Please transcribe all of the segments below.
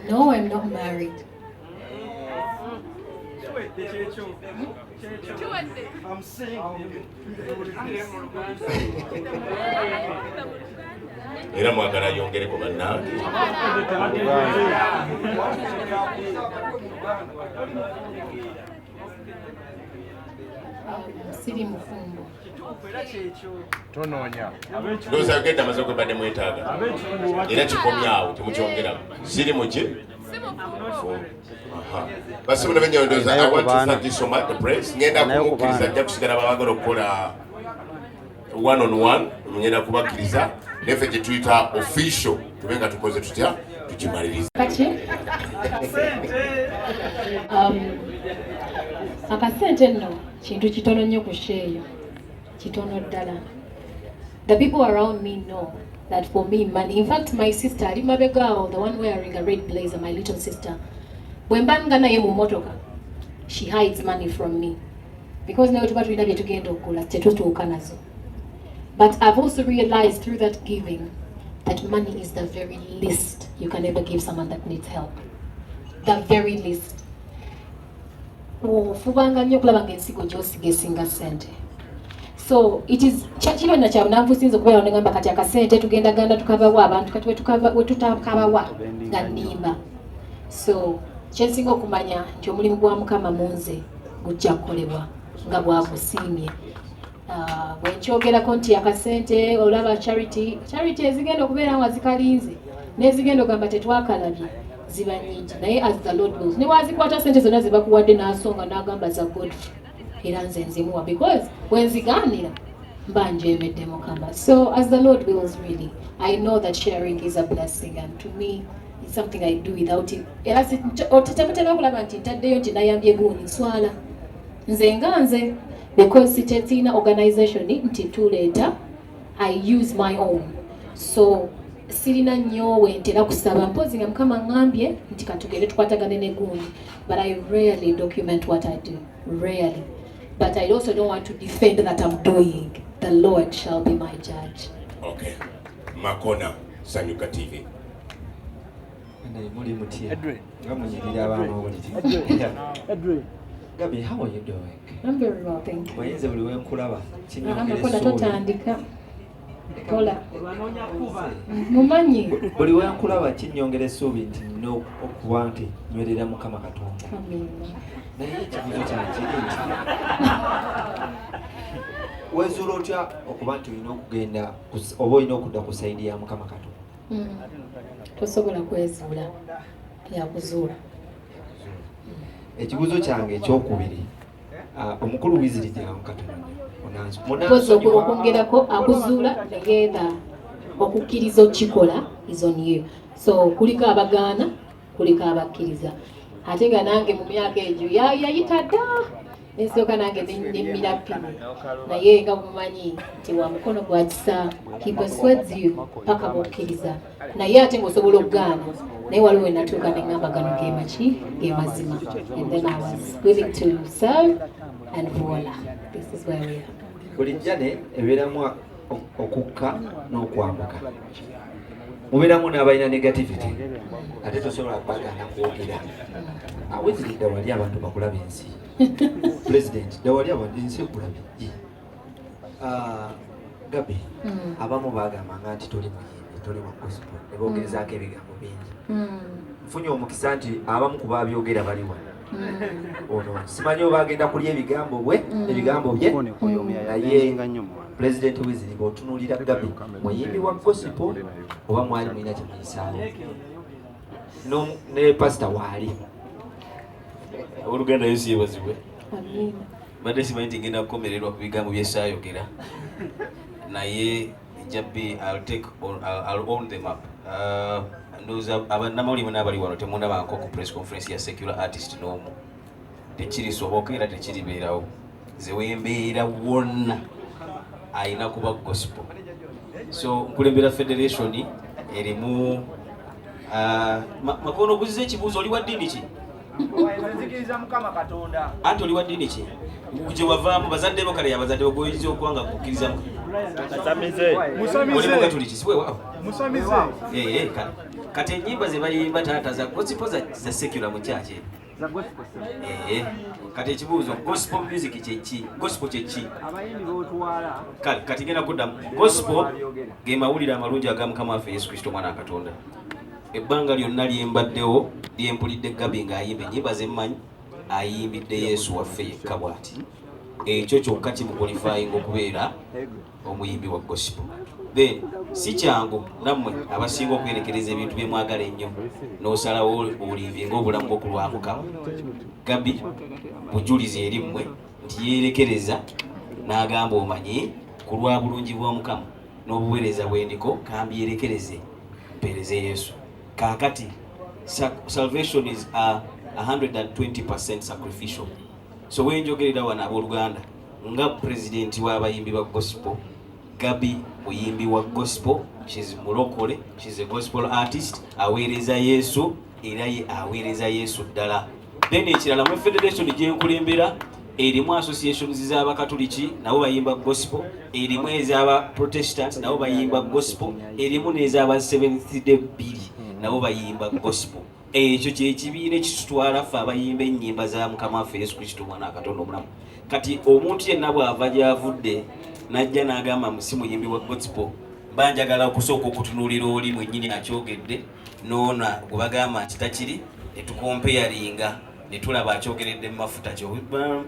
No, I'm not married. I'm single. Era mwagala yongereko bannange. Siri mufumbo. Tononya. Ndowooza agenda amaze okwebadde mwetaaga. Era kikomyawo temukyongeramu. Siri muki? Basibula b'ennyondoza, I want to thank you so much, the press. Ngenda kumukkiriza ajja kusigala baagala okukola one on one, ngenda kubakkiriza neffe gye tuyita official tube nga tukoze tutya tukimaliriza. Akasente nno kintu kitono nnyo ku sheeyo, kitono ddala. The people around me know that for me money, in fact my sister ali mabegaawo, the one wearing a red blazer, my little sister, bwe mba nga naye mu motoka, she hides money from me because nayo tuba tulina bye tugenda okugula tetutuuka nazo. But I've also realized through that giving that money is the very least you can ever give someone that needs help. The very least. Fubanga nnyo kulaba ng'ensigo gy'osiga esinga ssente. So it is kino na kyabu nanfusinza okubeera negamba kati akasente tugenda ganda tukabawa abantu kati we tutakabawa nga nnimba. So kyensinga okumanya nti omulimu gwa Mukama munze gujja kukolebwa nga bwagusiimye. Bwe nkyogerako nti akasente olaba charity ezigenda okubeera nga zikalinze n'ezigenda ogamba tetwakalabye ziba nyingi naye as the Lord wills. Ne wazikwata sente zonna ze bakuwadde n'asonga n'agamba za Godfrey era nze nzimuwa because wenzigaanira mba njemedde Mukama. So as the Lord wills, really, I know that sharing is a blessing and to me it's something I do without it. Era tetemutera okulaba nti ntaddeyo nti nayambye guuni nswala nze nga nze because sitetina organization nti tuleeta I use my own. So sirina nnyo wentera kusaba mpozi nga Mukama ngambye nti katugere tukwatagane ne guuni, but I rarely document what I do, rarely. But I also don't want to defend that I'm doing. The Lord shall be my judge. Okay. Makona, Sanyuka TV. Edwin. Gabi, how are you doing? I'm very well, thank you. Wayenze buli wenkulaba Amakola totandika. Kola. Mumanyi. Buli wenkulaba kinyongera essuubi nti nina okuba nti nywerera Mukama Katonda. Naye ekibuzo kyange kiri nti weezuula otya okuba nti olina okugenda oba olina okudda ku sayidi ya Mukama Katonda? Tosobola kwezuula yakuzuula. Ekibuzo kyange ekyokubiri omukulu Wizirija Katonda okwongerako akuzuula negenda okukkiriza okikola is on you. So kuliko abagaana kuliko abakkiriza ate nga nange mu myaka egyo yayita dda ensooka nange nemmira ppini naye nga mumanyi nti wa mukono gwa kisa he persuades you paka bukkiriza naye ate ng'osobola okugaana naye waliwo enatuuka neŋŋamba gano ge mazima and then I was willing to serve and voila, this is where we are. Bulijjane ebeeramu okukka n'okwambuka mubeeramu n'abalina negativity ate tosobola kubagaana kwogera Wizirija wali abantu bakulaba ensi president dawali abantu ensi ekulabye Gabi abamu bagambanga nti toli muyimbi toli wa gospel ne boogerezaako ebigambo bingi nfunye omukisa nti abamu ku baabyogera bali wano ono simanyi oba agenda kulya ebigambo bye naye President Wizirija otunuulira Gabi muyimbi wa gospel oba mwali mulina kyemuyisaawo ne pastor waali oluganda Yesu yeebazibwe badde simanyi nti ngenda kukomererwa ku bigambo bye saayogera naye jabbi I'll own them up. Ndowooza abannamawulire n'abali wano temundabangako ku press conference ya secular artist n'omu tekirisoboka era tekiribeerawo ze wembeera wonna ayina kuba gospel. So nkulembera federation erimu Makono obuzize ekibuuzo oli wa ddiini ki? Nzikiriza Mukama Katonda. Ate oli wa ddiini ki? Gye wavaamu bazadde bo kale abazadde bagoyinza okuwanga kukkiriza Musamize. Oli Mukatoliki si bwe waawo? Musamize. Kale kati ennyimba ze bayimba taata za gospel za secular mu church Za gospel. kati ekibuuzo gospel music kyeki gospel kyeki Abayimbi b'otwala. kati genda kuddamu gospel ge mawulire amalungi aga Mukama waffe Yesu Kristo mwana wa Katonda. Ebbanga lyonna lyembaddewo lyempulidde Gabi ng'ayimba ennyimba ze mmanyi ayimbidde Yesu waffe yekka bw'ati. Ekyo kyokka kimukwalifyinga okubeera omuyimbi wa gospel. Then si kyangu nammwe abasinga okwerekereza ebintu bye mwagala ennyo n'osalawo olivinga obulamu bw'okulwamukamu. Gabi bujulizi eri mmwe nti yeerekereza n'agamba omanyi ku lwa bulungi bwa Mukama n'obuweereza bw'endiko kambyerekereze mpeereze Yesu. Kaakati salvation is 120% sacrificial. So wenjogerera wana abooluganda nga presidenti w'abayimbi ba gospel, Gabi muyimbi wa gospel, she's mulokole, she's a gospel artist, aweereza Yesu era ye aweereza Yesu ddala. Then ekirala mu federation gyenkulembera erimu associations z'abakatoliki nabo bayimba gospel, erimu ez'aba protestant nabo bayimba gospel, erimu n'ez'aba Seventh Day bbiri nabo bayimba gospel. Ekyo kyekibiina ekitutwala ffe abayimba ennyimba za Mukama waffe Yesu Kristo mwana wa Katonda omulamu. Kati omuntu yenna bw'ava gy'avudde n'ajja n'agamba musi muyimbi wa gospel, banjagala okusooka okutunuulira oli mwennyini akyogedde noona gwe bagamba nti takiri ne tukompeyaringa ne tulaba akyogeredde mu mafuta kyo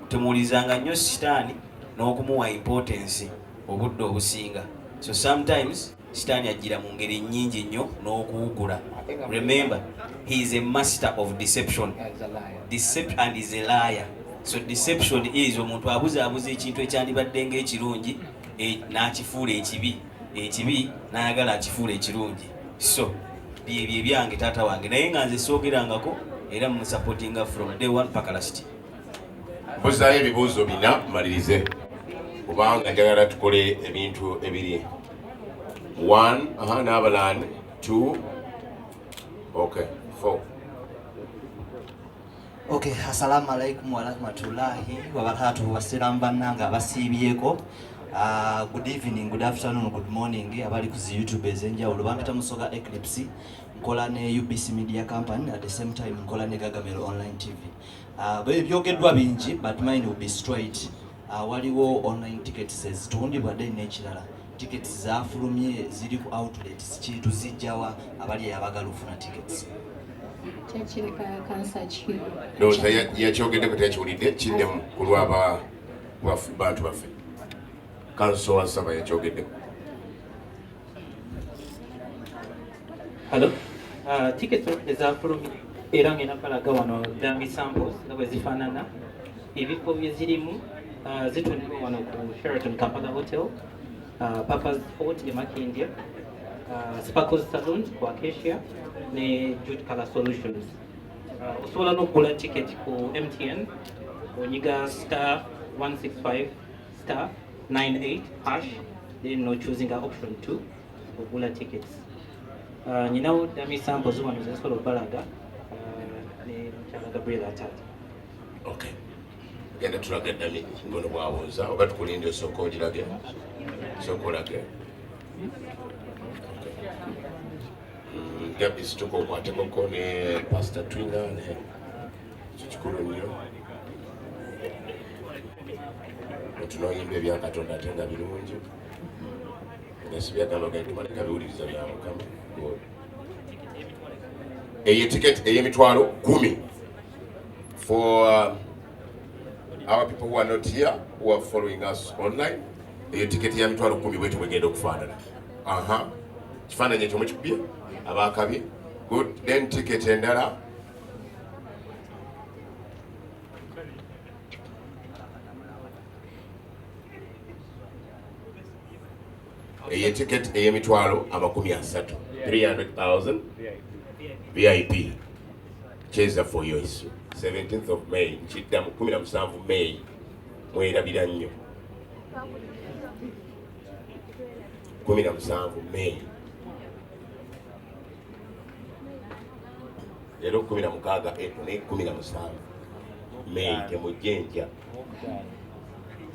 temuwulizanga nnyo sitaani n'okumuwa importance obudde obusinga. So sometimes sitaani ajjira mu ngeri nnyingi nnyo n'okuwugula. Remember, he is a master of deception. Deception and is a liar. So deception is omuntu abuzaabuza ekintu ekyandibadde ng'ekirungi n'akifuula ekibi, ekibi n'ayagala akifuula ekirungi. So byebyo ebyange taata wange naye nga nze soogerangako era mumusupportinga from day one paka last. Mbuzaayo ebibuuzo bina malirize kubanga njagala tukole ebintu ebiri 1 n'abalani 2 okay 4. Okay, assalamu alaikum wa rahmatullahi wa barakatuhu wassalamu bannanga abasiibyeko. Good evening, good afternoon, good morning abali ku YouTube ezenjawulo. Bampita Musoga Eclipse, nkola ne UBC Media Company, at the same time nkola ne Gagamero Online TV. Byogeddwa bingi but mine will be straight. Waliwo online tickets ezitundibwa dde n'ekirala. Tickets zafulumye ziri ku outlets kitu zijjawa abali abagala okufuna tickets. Kyakireka kansa ki? Ndowooza yakyogeddeko teyakiwulidde kiddemu ku lw'aba bantu baffe. Kanso wasaba yakyogeddeko. Hello. Tickets ezafulumye era ngenda balaga wano Dami samples nga bwe zifaanana. Ebifo bye zirimu zitundibwa wano ku Sheraton Kampala Hotel, Papa's Fort e Makindye, Sparkles Saloon ku Acacia ne Jude Color Solutions. Osobola n'okugula ticket ku MTN onyiga *165 *98# then no choosing option 2 okugula tickets. Nyinawo Dami samples wano zesobola okubalaga ne Mukyala Gabriel Atata. Okay. Genda tulaga Dami ngono bwawuza oba tukulinde osooka ogirage. Sooka olage. Gabi situko okwatekoko ne Pastor Twina ne kikulu nnyo. Tunoyimba ebya Katonda ate nga birungi. Nesibyagamba gandi maleka biwuliriza bya Mukama. Eyo ticket ey'emitwalo 10 for our people who are not here, who are following us online. Eyo ticket y'emitwalo 10 bwetyo bwegenda okufaanana. Kifaananyi ekyo mukikubye abakabye. Good. Then ticket endala eyo ticket ey'emitwalo 30 300,000 VIP. Cheza for yours. 17th of May. Nkiddamu 17 May. Mwerabira nnyo. 17 May. Lero 16 April ne 17 May temujjenja.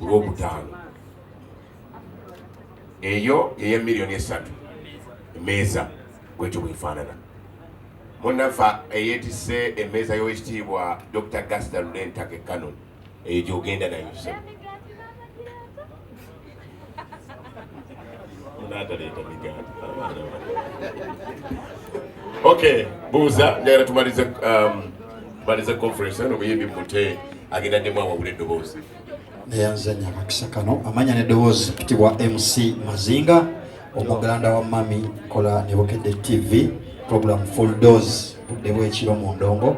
Olwokutaano. Eyo ey'emiliyoni 3 emmeeza kwekyo bwefaanana. Munafa eyetise emeza y'owekitiibwa Dr. Gaston Lentake Canon eyo gy'ogenda nayo ssebo. Munaataleeta migaati. Okay, buuza njagala tumalize conference eno muyimbi mute agenda ddemu awawula eddoboozi. Neyanzanya akakisa kano amanya n'eddoboozi kitibwa MC Mazinga omuganda wa Mami kola Nebukedde TV program Full Dose budde bw'ekiro mu ndongo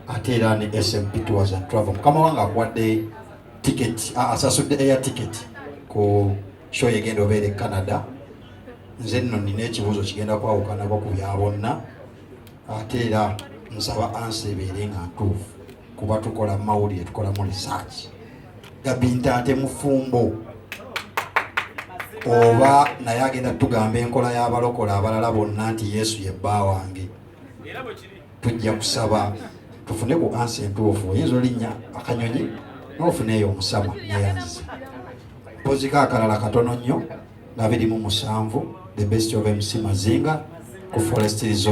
ate era ne SMP Tours and Travel. Mukama wange akuwadde ticket asasudde air ticket ku show yegenda obeera e Canada. Nze nno nina ekibuuzo kigenda kwawukanako ku bya bonna ate era nsaba ansi ebeere nga ntuufu kuba tukola mawulire tukolamu research. Gabinta ate mufumbo oba naye agenda tugamba enkola y'abalokola abalala bonna nti Yesu ye bba wange. Tujja kusaba tufune ku ansi entuufu. Oyinza olinnya akanyonyi n'ofuneeyo omusama neyanziza mpozika akalala katono nnyo 27 the best of MC Mazinga ku Forest Resort.